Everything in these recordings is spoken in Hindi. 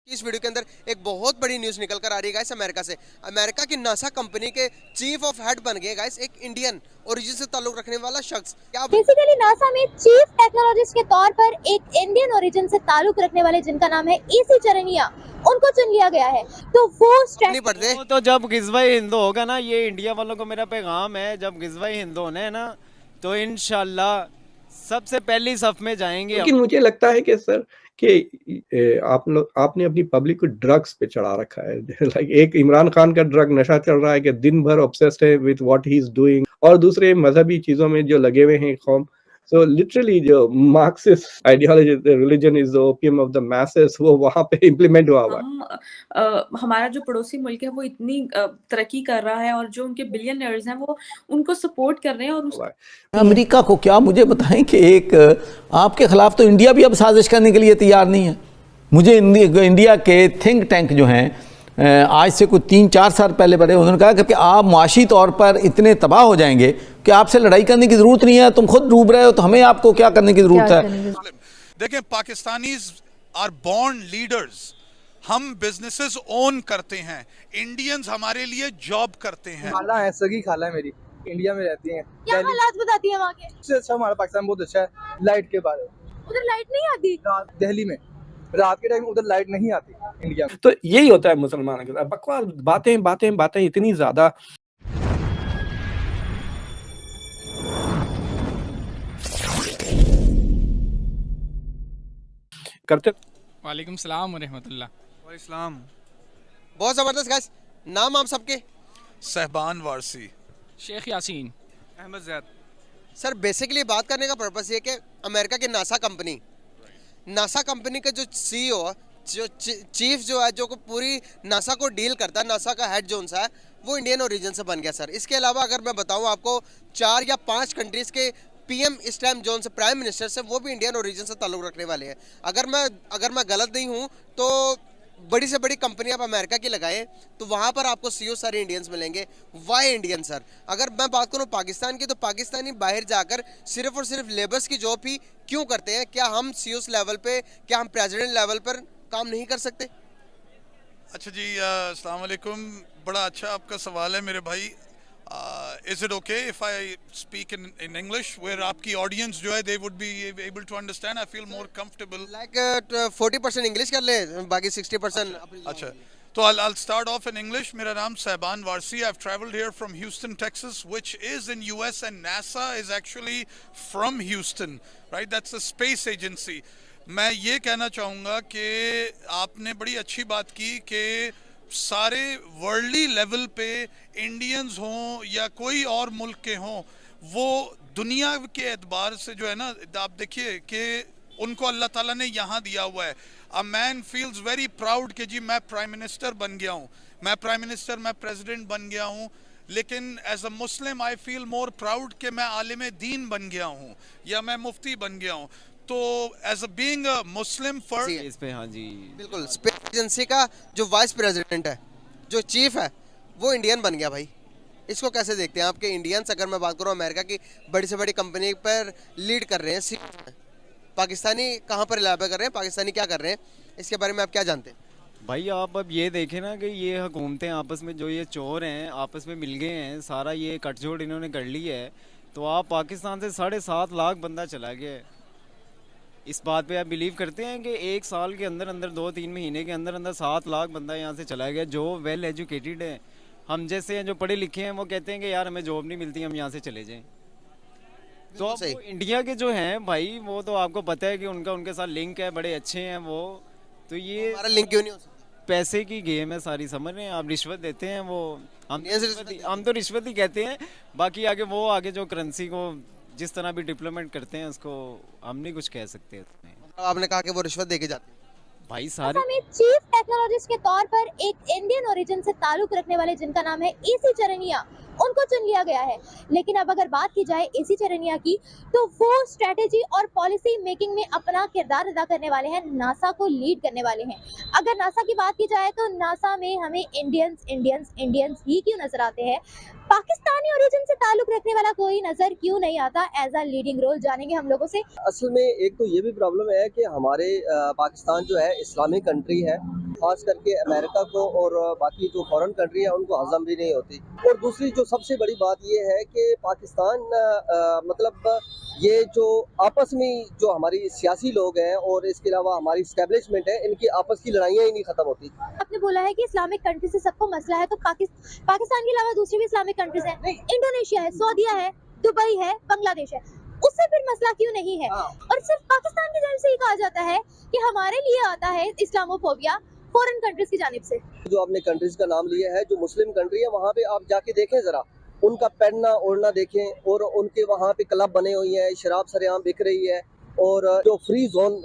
इस वीडियो के अंदर एक बहुत बड़ी न्यूज निकल कर आ रही है गाइस अमेरिका से। अमेरिका की नासा कंपनी के चीफ ऑफ हेड बन गए गाइस एक इंडियन ओरिजिन से ताल्लुक रखने वाला शख्स। क्या बेसिकली नासा में चीफ टेक्नोलॉजिस्ट के तौर पर एक इंडियन ओरिजिन से ताल्लुक रखने वाले जिनका नाम है एसी चरनिया, उनको चुन लिया गया है। तो वो नहीं पढ़ते तो जब गिज़वा-ए हिंद होगा ना, ये इंडिया वालों को मेरा पैगाम है, जब गिज़वा-ए हिंद होना है ना तो इंशाल्लाह सबसे पहली सफ में जाएंगे। लेकिन मुझे लगता है कि सर कि आपने अपनी पब्लिक को ड्रग्स पे चढ़ा रखा है। लाइक एक इमरान खान का ड्रग नशा चल रहा है कि दिन भर ऑब्सेस्ड है with what he is doing, और दूसरे मजहबी चीजों में जो लगे हुए हैं कौम। सो लिटरली जो Marxist ideology, religion is the opium of the messes, वो वहां पे इम्प्लीमेंट हुआ हुआ है। हमारा जो पड़ोसी मुल्क है वो इतनी तरक्की कर रहा है और जो उनके बिलियनर्स हैं वो उनको सपोर्ट कर रहे हैं। और अमेरिका को क्या, मुझे बताएं कि एक आपके खिलाफ तो इंडिया भी अब साजिश करने के लिए तैयार नहीं है। मुझे इंडिया के थिंक टैंक जो हैं आज से कुछ 3-4 साल पहले बड़े, उन्होंने कहा कि आप मुआशी तौर पर इतने तबाह हो जाएंगे कि आपसे लड़ाई करने की ज़रूरत नहीं है, तुम खुद डूब रहे हो, तो हमें आपको क्या करने की ज़रूरत है। देखें, पाकिस्तानीज आर बॉर्न लीडर्स। हम बिजनेसेस ओन करते हैं, इंडियंस हमारे लिए जॉब करते हैं। खाला है, सगी खाला है मेरी, इंडिया में रहती हैं। क्या हालात बताती है वहाँ के? सबसे अच्छा हमारा पाकिस्तान बहुत अच्छा है लाइट के बारे में। उधर लाइट नहीं आती? दिल्ली में रात के टाइम उधर लाइट नहीं आती इंडिया में। तो यही होता है मुसलमानों के साथ, बकवास बातें बातें बातें इतनी ज्यादा करते। वालेकुम सलाम व रहमतुल्लाह। इस्लाम। बहुत जबरदस्त गाइस। नाम आप सबके? सहबान वारसी, शेख यासीन, अहमद ज़ैद। सर बेसिकली बात करने का पर्पस ये कि अमेरिका की नासा कंपनी के जो सीईओ, जो चीफ जो है, जो पूरी नासा को डील करता है, नासा का हेड जो सा है, वो इंडियन ओरिजिन से बन गया सर। इसके अलावा अगर मैं बताऊं आपको 4 या 5 कंट्रीज़ के पीएम इस टाइम जोन से प्राइम मिनिस्टर से, वो भी इंडियन ओरिजिन से ताल्लुक रखने वाले हैं। अगर मैं गलत नहीं हूं तो बड़ी से बड़ी कंपनी आप अमेरिका की लगाएं तो वहां पर आपको सीईओ सारे इंडियंस मिलेंगे। Why Indian sir? अगर मैं बात करूं पाकिस्तान की, तो पाकिस्तानी बाहर जाकर सिर्फ और सिर्फ लेबर्स की जॉब ही क्यों करते हैं? क्या हम सीईओ लेवल पे, क्या हम प्रेसिडेंट लेवल पर काम नहीं कर सकते? अच्छा जी, अस्सलाम वालेकुम। बड़ा अच्छा आपका सवाल है मेरे भाई। Is it okay if I speak in English where आपकी audience जो है they would be able to understand? I feel more comfortable. Like 40% English कर ले, बाकी 60%। अच्छा, तो I'll start off in English. मेरा नाम सहबान Warsi. I've traveled here from Houston, Texas, which is in US, and NASA is actually from Houston, right? That's a space agency. मैं ये कहना चाहूँगा कि आपने बड़ी अच्छी बात की कि सारे वर्ल्डली लेवल पे इंडियंस हों या कोई और मुल्क के हों, वो दुनिया के एतबार से जो है ना, आप देखिए कि उनको अल्लाह ताला ने यहाँ दिया हुआ है। A man feels very proud कि जी मैं प्राइम मिनिस्टर बन गया हूँ, मैं प्रेसिडेंट बन गया हूँ। लेकिन as a Muslim I feel more proud कि मैं आलिम दीन बन गया हूँ या मैं मुफ्ती बन गया हूँ। तो as a being a Muslim first इस पे, हाँ जी बिल्कुल, स्पेस एजेंसी का जो वाइस प्रेसिडेंट है, जो चीफ है, वो इंडियन बन गया भाई। इसको कैसे देखते हैं आपके इंडियंस? अगर मैं बात करूँ अमेरिका की बड़ी से बड़ी कंपनी पर लीड कर रहे हैं, पाकिस्तानी कहाँ पर इलाबा कर रहे हैं, पाकिस्तानी क्या कर रहे हैं, इसके बारे में आप क्या जानते हैं? भाई आप अब ये देखें ना कि ये हुकूमतें आपस में, जो ये चोर हैं आपस में मिल गए हैं, सारा ये कटजोड़ इन्होंने कर ली है। तो आप पाकिस्तान से 7.5 लाख बंदा चला गया है। इस बात पे आप बिलीव करते हैं कि 1 साल के अंदर अंदर 2-3 महीने के अंदर अंदर 7 लाख बंदा यहाँ से चला गया, जो वेल एजुकेटेड है, हम जैसे हैं, जो पढ़े लिखे हैं, वो कहते हैं कि यार हमें जॉब नहीं मिलती, हम यहाँ से चले जाएं। तो अब वो इंडिया के जो हैं भाई, वो तो आपको पता है कि उनके साथ लिंक है, बड़े अच्छे हैं वो। तो ये हमारा लिंक क्यों नहीं हो सकता? पैसे की गेम है सारी, समझ रहे हैं आप? रिश्वत देते हैं वो, हम तो रिश्वत ही कहते हैं। बाकी आगे जो करेंसी को जिस तरह भी डिप्लोमेट करते हैं, उसको हम नहीं कुछ कह सकते। आपने कहा कि वो रिश्वत देके जाते हैं भाई सारे। में चीफ टेक्नोलॉजिस्ट के तौर पर एक इंडियन ओरिजिन से ताल्लुक रखने वाले जिनका नाम है एसी चरनिया, उनको चुन लिया गया है। लेकिन अब अगर बात की जाए एसी चरनिया की, तो वो स्ट्रेटेजी और पॉलिसी मेकिंग में अपना किरदार अदा करने वाले हैं, नासा को लीड करने वाले हैं। अगर नासा की बात की जाए तो नासा में हमें इंडियंस ही क्यों नजर आते हैं? पाकिस्तानी ओरिजिन से ताल्लुक रखने वाला कोई नजर क्यों नहीं आता एज अ लीडिंग रोल, जानेंगे हम लोगों से। असल में एक तो ये भी प्रॉब्लम है कि हमारे पाकिस्तान जो है इस्लामिक कंट्री है, खास करके अमेरिका को और बाकी जो फॉरेन कंट्री है उनको हजम भी नहीं होती। और दूसरी जो सबसे बड़ी बात ये है कि पाकिस्तान मतलब ये जो आपस में जो हमारी सियासी लोग हैं और इसके अलावा हमारी स्टैब्लिशमेंट है, इनकी आपस की लड़ाइयाँ ही नहीं खत्म होती। आपने बोला है कि इस्लामिक कंट्री से सबको मसला है, तो पाकिस्तान के अलावा दूसरी भी इस्लामिक कंट्रीज हैं, इंडोनेशिया है, सऊदीया है, दुबई है, बांग्लादेश है, उससे फिर मसला क्यों नहीं है? और सिर्फ पाकिस्तान की जानिब से ही कहा जाता है कि हमारे लिए आता है इस्लामोफोबिया फॉरेन कंट्रीज की जानिब से। जो आपने कंट्रीज का नाम लिया है, जो मुस्लिम कंट्री है, वहाँ पे आप जाके देखें जरा, उनका पहनना ओढ़ना देखें और उनके वहाँ पे क्लब बने हुए हैं, शराब सरेआम बिक रही है और जो फ्री जोन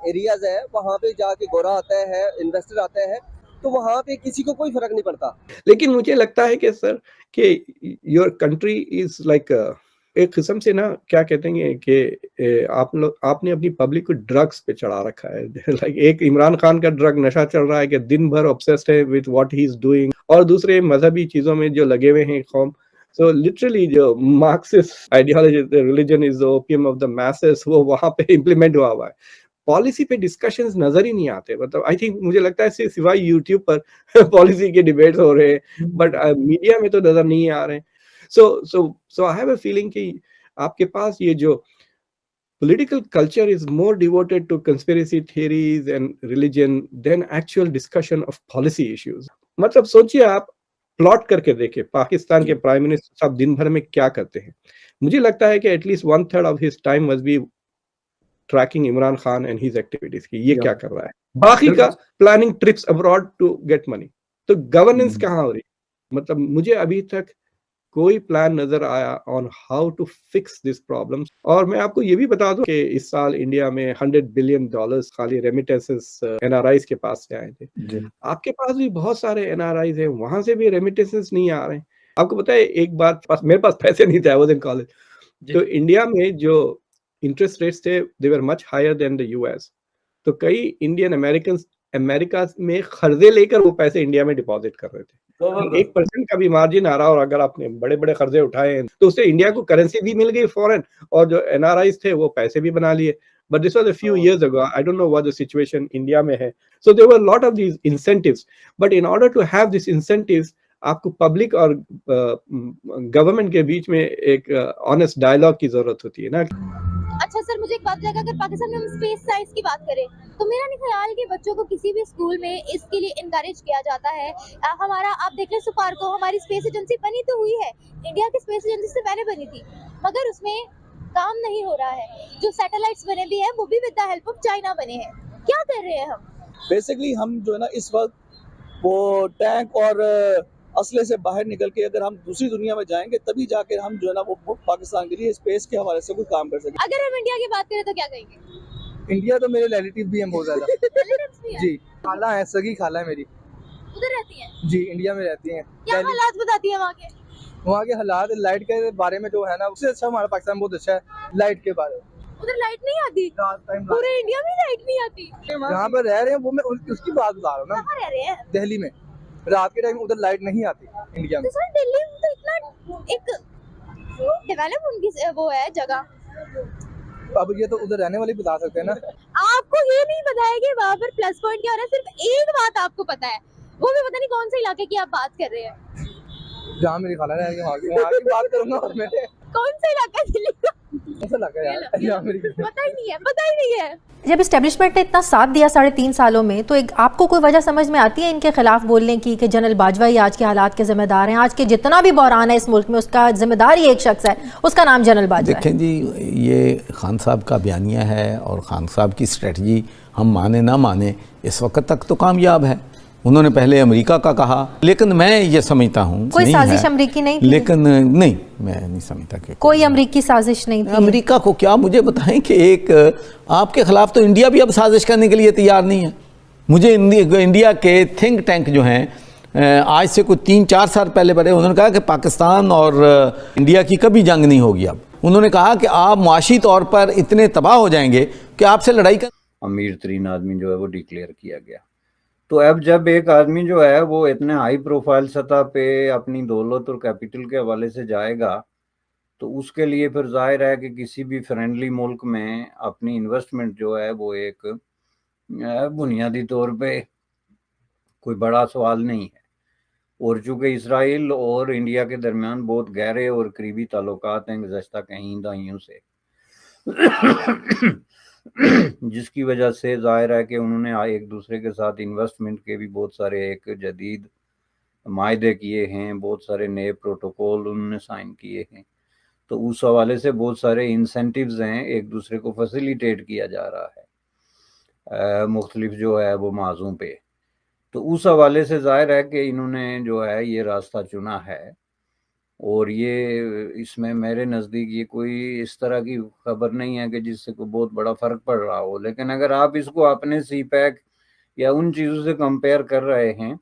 एरियाज है वहाँ पे जाके गोरा आता है, इन्वेस्टर आता है, तो वहाँ पे किसी को कोई फर्क नहीं पड़ता। लेकिन मुझे लगता है कि सर कि योर कंट्री इज लाइक एक किस्म से ना क्या कहते हैं कि आपने अपनी पब्लिक को ड्रग्स पे चढ़ा रखा है। लाइक एक इमरान खान का ड्रग नशा चल रहा है कि दिन भर ऑब्सेस्ड है with what he is doing, और दूसरे मजहबी चीजों में जो लगे हुए हैं कौम। सो लिटरली जो Marxist ideology, religion is the opium of the messes, वो वहां पे इम्प्लीमेंट हुआ है। पॉलिसी पे डिस्कशंस नजर ही नहीं आते। मतलब आई थिंक मुझे लगता है सिवाय यूट्यूब पर पॉलिसी के डिबेट्स हो रहे हैं, बट मीडिया में तो नजर नहीं आ रहे हैं। So I have a feeling कि आपके पास ये जो political culture is more devoted to conspiracy theories and religion than actual discussion of policy issues. मतलब सोचिए, आप प्लॉट करके देखें पाकिस्तान के प्राइम मिनिस्टर साहब दिन भर में क्या करते हैं। मुझे लगता है कि at least 1/3 of his time must be tracking Imran Khan and his activities की ये क्या कर रहा है, बाकी का planning trips abroad to get money. तो गवर्नेंस कहाँ हो रही? मतलब मुझे अभी तक कोई प्लान नजर आया on how to fix this problem. और मैं आपको ये भी बता दूं कि इस साल इंडिया में $100 बिलियन खाली रेमिटेंसेस एनआरआईज के पास से आए थे। आपके पास भी बहुत सारे एनआरआईज हैं, वहां से भी रेमिटेंसेस नहीं आ रहे हैं। आपको पता है एक बात, मेरे पास पैसे नहीं थे, आई वाज इन कॉलेज, तो इंडिया में जो इंटरेस्ट रेट्स थे they were much higher than the US. तो कई इंडियन अमेरिकन अमेरिका में कर्जे लेकर वो पैसे इंडिया में डिपॉजिट कर रहे थे। 1% का भी मार्जिन आ रहा, और अगर आपने बड़े बड़े कर्जे उठाए हैं तो उससे इंडिया को करेंसी भी मिल गई फॉरेन, और जो एनआरआईज थे वो पैसे भी बना लिए। But this was a few years ago, I don't know what the situation India में है। So there were lot of these incentives, but in order to have this incentives आपको पब्लिक और गवर्नमेंट के बीच में एक ऑनेस्ट डायलॉग की जरूरत होती है ना। अच्छा सर, मुझे एक बात लगा, अगर पाकिस्तान में हम स्पेस साइंस की बात करें तो मेरा नहीं ख्याल कि बच्चों को किसी भी स्कूल में इसके लिए इनकरेज किया जाता है। हमारा आप देख लें सुपार्को, हमारी स्पेस एजेंसी बनी तो हुई है, इंडिया की स्पेस एजेंसी से पहले बनी थी, मगर उसमें काम नहीं हो रहा है। जो सैटेलाइट्स बने भी हैं वो भी with the help of China बने हैं। क्या कर रहे हैं हम? बेसिकली हम जो है ना इस वक्त वो टैंक और असले से बाहर निकल के अगर हम दूसरी दुनिया में जाएंगे तभी जाकर हम जो है ना वो पाकिस्तान के लिए स्पेस के हवाले से कोई काम कर सकें। अगर हम इंडिया की बात करें तो क्या कहेंगे? इंडिया तो मेरे रिलेटिव भी हैं बहुत ज्यादा। जी, खाला है, सगी खाला है मेरी, उधर रहती हैं? जी, इंडिया में रहती हैं। क्या हालात बताती है वहाँ के? वहाँ के हालात लाइट के बारे में जो है ना, उससे अच्छा हमारा पाकिस्तान बहुत अच्छा है लाइट के बारे में। उधर लाइट नहीं आती? पूरे इंडिया में लाइट नहीं आती। जहाँ पर रह रहे हैं वो मैं उसकी बात बता रहा हूँ ना। कहाँ रह रहे हैं? दिल्ली में रात के टाइम उधर लाइट नहीं आती इंडिया में। तो सर दिल्ली में तो इतना एक डेवलप उनकी वो है जगह। अब ये तो उधर रहने वाले बता सकते हैं ना। आपको ये नहीं पता है कि वहाँ पर प्लस पॉइंट क्या हो रहा है? सिर्फ एक बात आपको पता है, वो भी पता नहीं कौन से इलाके की आप बात कर रहे हैं। जहाँ मेरी खाला रह रही है वहाँ की बात करूँगा। और मैंने कौन सा इलाका है दिल्ली का? ऐसा लगा यार, पता ही नहीं है। जब इस्टेब्लिशमेंट ने इतना साथ दिया 3.5 सालों में, तो एक आपको कोई वजह समझ में आती है इनके खिलाफ बोलने की कि जनरल बाजवा ही आज के हालात के जिम्मेदार हैं? आज के जितना भी बहरान है इस मुल्क में उसका जिम्मेदार ही एक शख्स है, उसका नाम जनरल बाजवा है। देखें जी, ये खान साहब का बयानिया है और खान साहब की स्ट्रेटजी हम माने ना माने इस वक्त तक तो कामयाब है। उन्होंने पहले अमेरिका का कहा, लेकिन मैं ये समझता हूँ कोई साजिश अमेरिकी नहीं थी। लेकिन नहीं, मैं नहीं समझता कि कोई अमेरिकी साजिश नहीं थी। अमेरिका को क्या मुझे बताएं कि एक आपके खिलाफ तो इंडिया भी अब साजिश करने के लिए तैयार नहीं है। मुझे इंडिया के थिंक टैंक जो हैं आज से कुछ 3-4 साल पहले बड़े, उन्होंने कहा कि पाकिस्तान और इंडिया की कभी जंग नहीं होगी। अब उन्होंने कहा कि आप मुआशी तौर पर इतने तबाह हो जाएंगे कि आपसे लड़ाई कर। अमीर तरीन आदमी जो है वो डिक्लेयर किया गया, तो अब जब एक आदमी जो है वो इतने हाई प्रोफाइल सतह पे अपनी दौलत और कैपिटल के हवाले से जाएगा, तो उसके लिए फिर जाहिर है कि किसी भी फ्रेंडली मुल्क में अपनी इन्वेस्टमेंट जो है वो एक बुनियादी तौर पे कोई बड़ा सवाल नहीं है। और चूंकि इसराइल और इंडिया के दरमियान बहुत गहरे और करीबी ताल्लुकात हैं गुज़श्ता कई दहाइयों से, जिसकी वजह से जाहिर है कि उन्होंने एक दूसरे के साथ इन्वेस्टमेंट के भी बहुत सारे एक जदीद मायदे किए हैं, बहुत सारे नए प्रोटोकॉल उन्होंने साइन किए हैं। तो उस हवाले से बहुत सारे इंसेंटिव्स हैं, एक दूसरे को फैसिलिटेट किया जा रहा है मुख्तलिफ जो है वो माजों पे। तो उस हवाले से जाहिर है कि इन्होंने जो है ये रास्ता चुना है, और ये इसमें मेरे नज़दीक ये कोई इस तरह की खबर नहीं है कि जिससे कोई बहुत बड़ा फ़र्क पड़ रहा हो। लेकिन अगर आप इसको अपने CPEC या उन चीज़ों से कंपेयर कर रहे हैं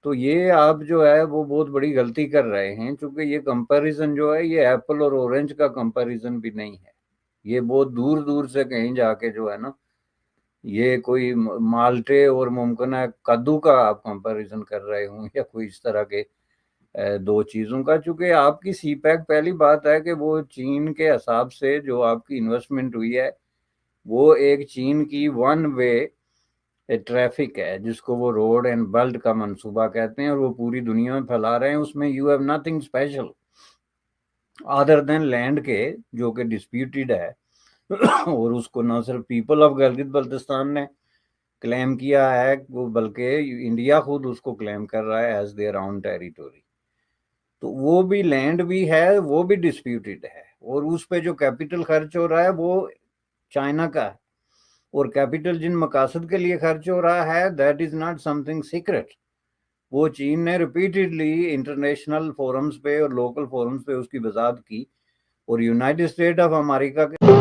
तो ये आप जो है वो बहुत बड़ी गलती कर रहे हैं, क्योंकि ये कंपैरिजन जो है ये एप्पल और ऑरेंज का कंपैरिजन भी नहीं है। ये बहुत दूर दूर से कहीं जाके जो है ना, ये कोई माल्टे और मुमकिन है कद्दू का आप कंपैरिजन कर रहे हों या कोई इस तरह के दो चीज़ों का। चूंकि आपकी CPEC पहली बात है कि वो चीन के हिसाब से जो आपकी इन्वेस्टमेंट हुई है वो एक चीन की वन वे ट्रैफिक है, जिसको वो रोड एंड बेल्ट का मंसूबा कहते हैं, और वो पूरी दुनिया में फैला रहे हैं। उसमें you have nothing special other than land के जो कि डिस्प्यूटेड है और उसको न सिर्फ पीपल ऑफ गिलगित बल्तिस्तान ने क्लेम किया है, वो बल्कि इंडिया खुद उसको क्लेम कर रहा है एज देयर ओन टेरिटोरी। तो वो भी लैंड भी है, वो भी डिस्प्यूटेड है, और उस पे जो कैपिटल खर्च हो रहा है वो चाइना का है, और कैपिटल जिन मकासद के लिए खर्च हो रहा है that is not something secret. वो चीन ने रिपीटेडली इंटरनेशनल फोरम्स पे और लोकल फोरम्स पे उसकी वजाहत की, और यूनाइटेड स्टेट ऑफ अमेरिका के